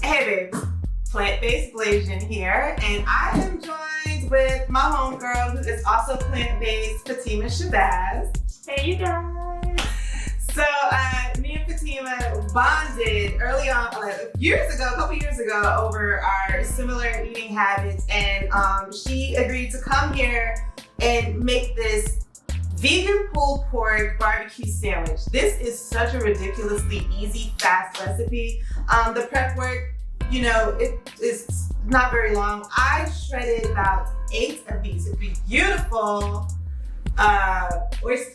Hey babe, plant-based Blasian here, and I am joined with my homegirl who is also plant-based, Fatima Shabazz. Hey you guys. So me and Fatima bonded early on, a couple years ago, over our similar eating habits, and she agreed to come here and make this vegan pulled pork barbecue sandwich. This is such a ridiculously easy, fast recipe. The prep work, it is not very long. I shredded about 8 of these beautiful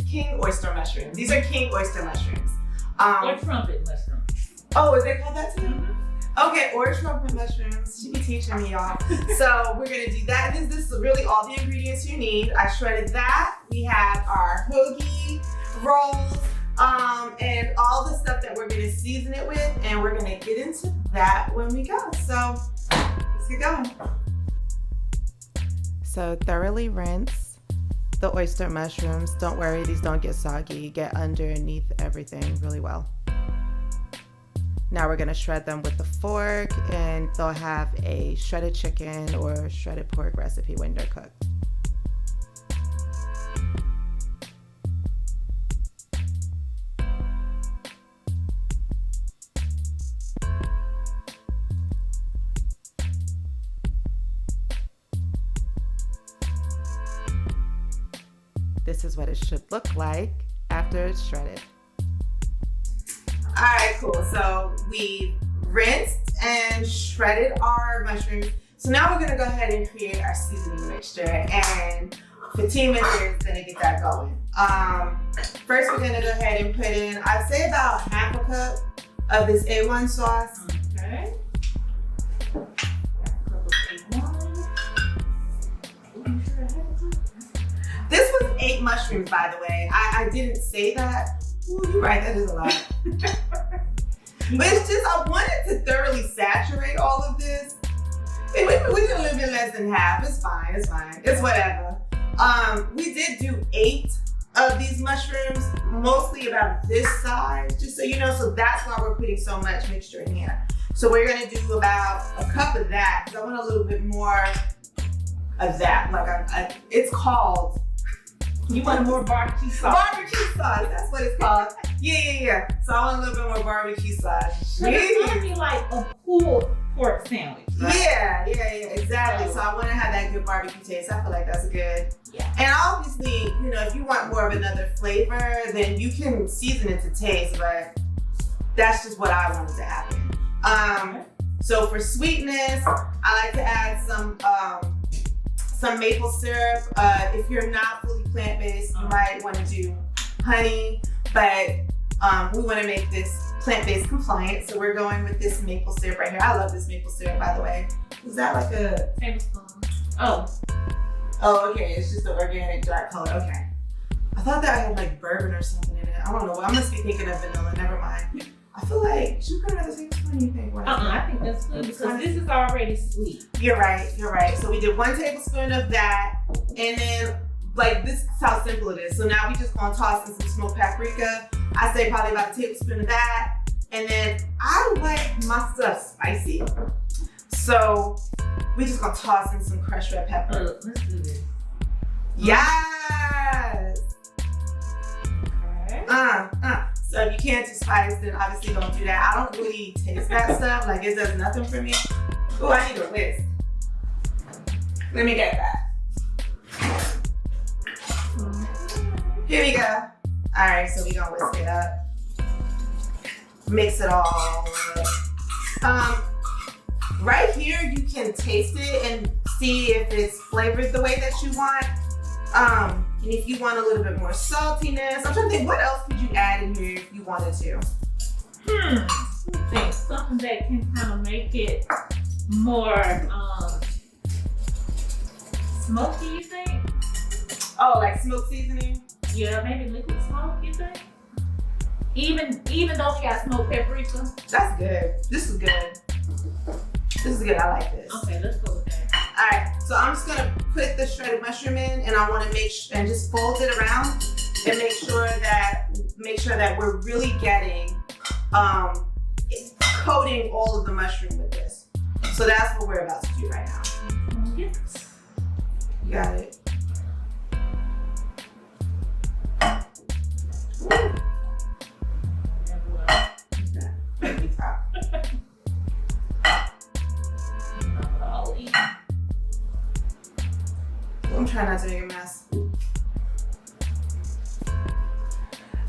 king oyster mushrooms. These are king oyster mushrooms. Or trumpet mushrooms. Oh, is it called that too? Mm-hmm. Okay, or trumpet mushrooms. She be teaching me, y'all. So we're gonna do that. This is really all the ingredients you need. I shredded that. We have our Hoagie Rolls, and all the stuff that we're gonna season it with, and we're gonna get into that when we go. So let's get going. So thoroughly rinse the oyster mushrooms. Don't worry, these don't get soggy. Get underneath everything really well. Now we're gonna shred them with the fork, and they'll have a shredded chicken or shredded pork recipe when they're cooked. This is what it should look like after it's shredded. All right, cool. So we rinsed and shredded our mushrooms. So now we're gonna go ahead and create our seasoning mixture, and Fatima is gonna get that going. First, we're gonna go ahead and put in, I'd say about half a cup of this A1 sauce. Okay. A cup of A1. This was 8 mushrooms, by the way. I didn't say that. Ooh, you're right, that is a lot. But it's just, I wanted to thoroughly saturate all of this. We did a little bit less than half. It's fine. It's whatever. We did do 8 of these mushrooms, mostly about this size, just so you know. So that's why we're putting so much mixture in here. So we're gonna do about a cup of that, because I want a little bit more of that. Like it's called. You want more barbecue sauce? Barbecue sauce, that's what it's called. Yeah. So I want a little bit more barbecue sauce. So it's gonna be like a pulled pork sandwich, right? Yeah, exactly. So I want to have that good barbecue taste. I feel like that's good. Yeah. And obviously, if you want more of another flavor, then you can season it to taste, but that's just what I wanted to happen. So for sweetness, I like to add some maple syrup. If you're not fully plant-based, you might want to do honey, but we want to make this plant-based compliant, so we're going with this maple syrup right here. I love this maple syrup, by the way. Is that like a tablespoon? Oh, okay. It's just the organic dark color. Okay. I thought that I had like bourbon or something in it. I don't know. I must be thinking of vanilla. Never mind. I feel like should we put another tablespoon? You think? I think that's good because this is already sweet. You're right. So we did 1 tablespoon of that, and then this is how simple it is. So now we just gonna toss in some smoked paprika. I say probably about a tablespoon of that, and then I like my stuff spicy, so we just gonna toss in some crushed red pepper. Let's do this. Yes. Okay. So if you can't do spice, then obviously don't do that. I don't really taste that stuff. Like it does nothing for me. Ooh, I need a whisk. Let me get that. Here we go. All right, so we gonna whisk it up. Mix it all up. Right here, you can taste it and see if it's flavored the way that you want. And if you want a little bit more saltiness, I'm trying to think, what else could you add in here if you wanted to? I think something that can kind of make it more smoky, you think? Oh, like smoke seasoning? Yeah, maybe liquid smoke, you think? Even though we got smoked paprika? That's good. This is good. I like this. Okay, let's go with that. All right, so I'm just gonna put the shredded mushroom in, and I want to and just fold it around and make sure that we're really getting coating all of the mushroom with this. So that's what we're about to do right now. Yes. You got it. I'm trying not to make a mess.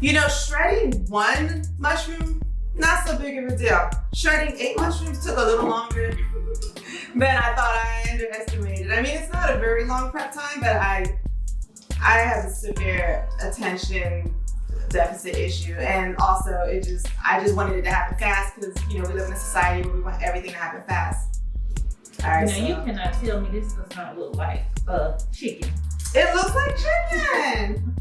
You know, shredding one mushroom, not so big of a deal. Shredding 8 mushrooms took a little longer than I thought. I underestimated. I mean, it's not a very long prep time, but I have a severe attention deficit issue, and also I just wanted it to happen fast because you know we live in a society where we want everything to happen fast. All right. Now so you cannot tell me this does not look like chicken. it looks like chicken.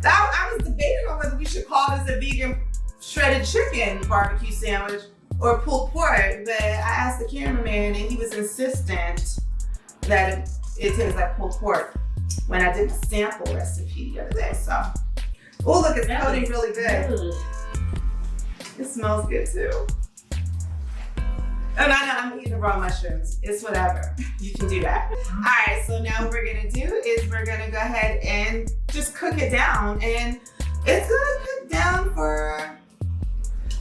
I was debating on whether we should call this a vegan shredded chicken barbecue sandwich or pulled pork, but I asked the cameraman and he was insistent that it tastes like pulled pork when I did the sample recipe the other day. So, oh look, it's coating really good. It smells good too. And I know I'm eating the raw mushrooms. It's whatever. You can do that. All right, so now what we're gonna do is we're gonna go ahead and just cook it down. And it's gonna cook down for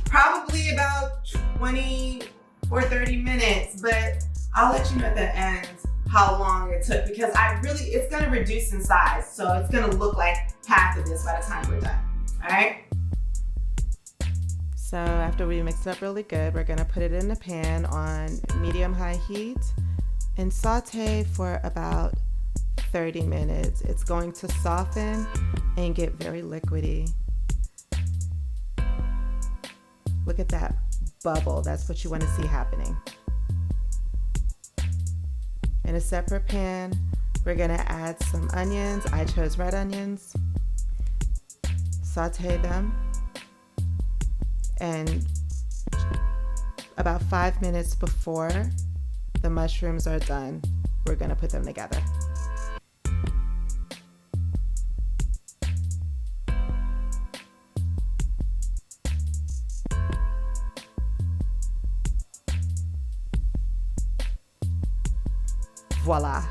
probably about 20 or 30 minutes, but I'll let you know at the end how long it took because it's gonna reduce in size. So it's gonna look like half of this by the time we're done, all right? So after we mix it up really good, we're gonna put it in the pan on medium-high heat and saute for about 30 minutes. It's going to soften and get very liquidy. Look at that bubble. That's what you want to see happening. In a separate pan, we're gonna add some onions. I chose red onions. Saute them. And about 5 minutes before the mushrooms are done, we're gonna put them together. Voila.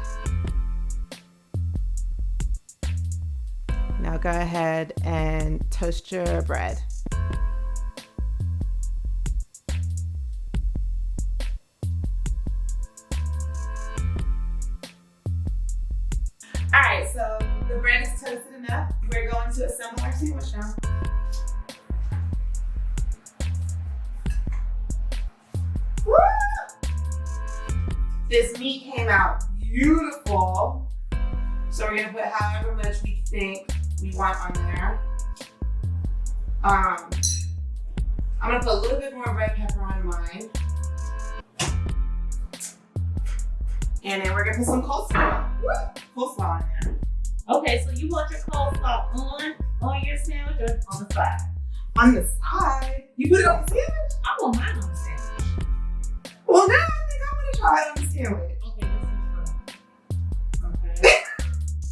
Now go ahead and toast your bread. All right, so the bread is toasted enough. We're going to assemble our sandwich now. Woo! This meat came out beautiful. So we're gonna put however much we think we want on there. I'm gonna put a little bit more red pepper on mine. And then we're gonna put some coleslaw. Coleslaw in there. Okay, so you want your coleslaw on your sandwich or on the side? On the side? You put it on the sandwich? I want mine on the sandwich. Well, now I think I want to try it on the sandwich. Okay, this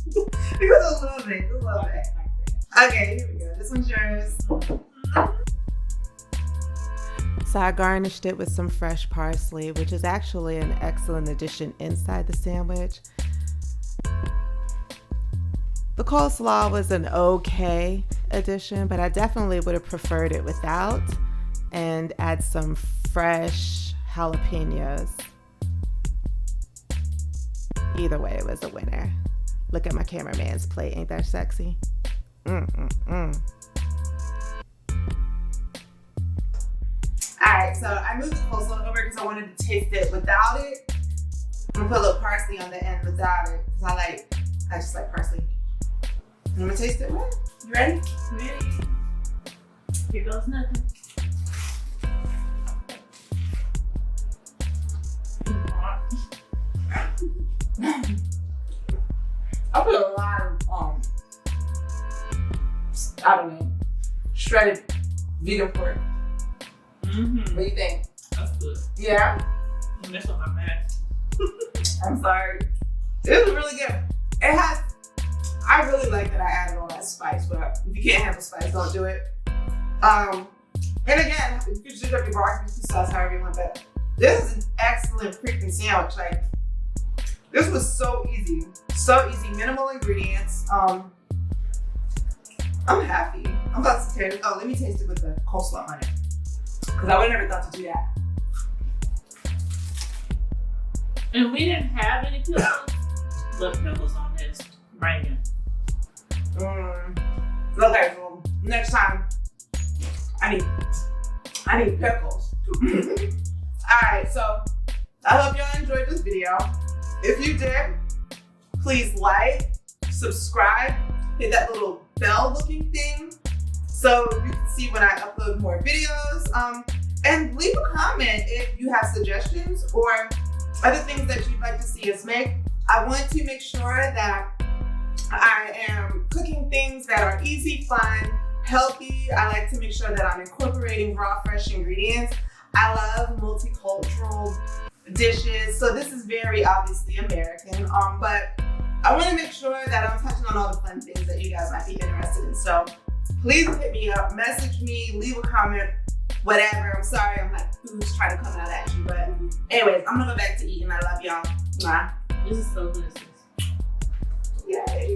is okay. Because a little bit, a little bit. Okay, here we go. This one's yours. So I garnished it with some fresh parsley, which is actually an excellent addition inside the sandwich. The coleslaw was an okay addition, but I definitely would have preferred it without, and add some fresh jalapeños. Either way, it was a winner. Look at my cameraman's plate. Ain't that sexy? All right, so I moved the coleslaw over because I wanted to taste it without it. I'm gonna put a little parsley on the end without it because I just like parsley. I'm gonna taste it. What? You ready? Ready? Here goes nothing. I put a lot of I don't know, shredded vegan pork. What do you think? That's good. Yeah? That's on my mask. I'm sorry. It was really good. I really like that I added all that spice, but if you can't handle spice, don't do it. And again, you can shoot up your barbecue sauce however you want, but this is an excellent freaking sandwich. Like, this was so easy, minimal ingredients. I'm happy. I'm about to taste it. Oh, let me taste it with the coleslaw on it, because I would have never thought to do that. And we didn't have any pickles. The pickles on this banging. Okay, so next time I need pickles. Alright, so I hope y'all enjoyed this video. If you did, please like, subscribe, hit that little bell looking thing so you can see when I upload more videos. And leave a comment if you have suggestions or other things that you'd like to see us make. I want to make sure that I am cooking things that are easy, fun, healthy. I like to make sure that I'm incorporating raw, fresh ingredients. I love multicultural dishes, so this is very obviously American, but I want to make sure that I'm touching on all the fun things that you guys might be interested in. So please hit me up, message me, leave a comment, whatever. I'm sorry, I'm like food's trying to come out at you, but anyways, I'm gonna go back to eating. I love y'all. Mwah. This is so delicious. Yay.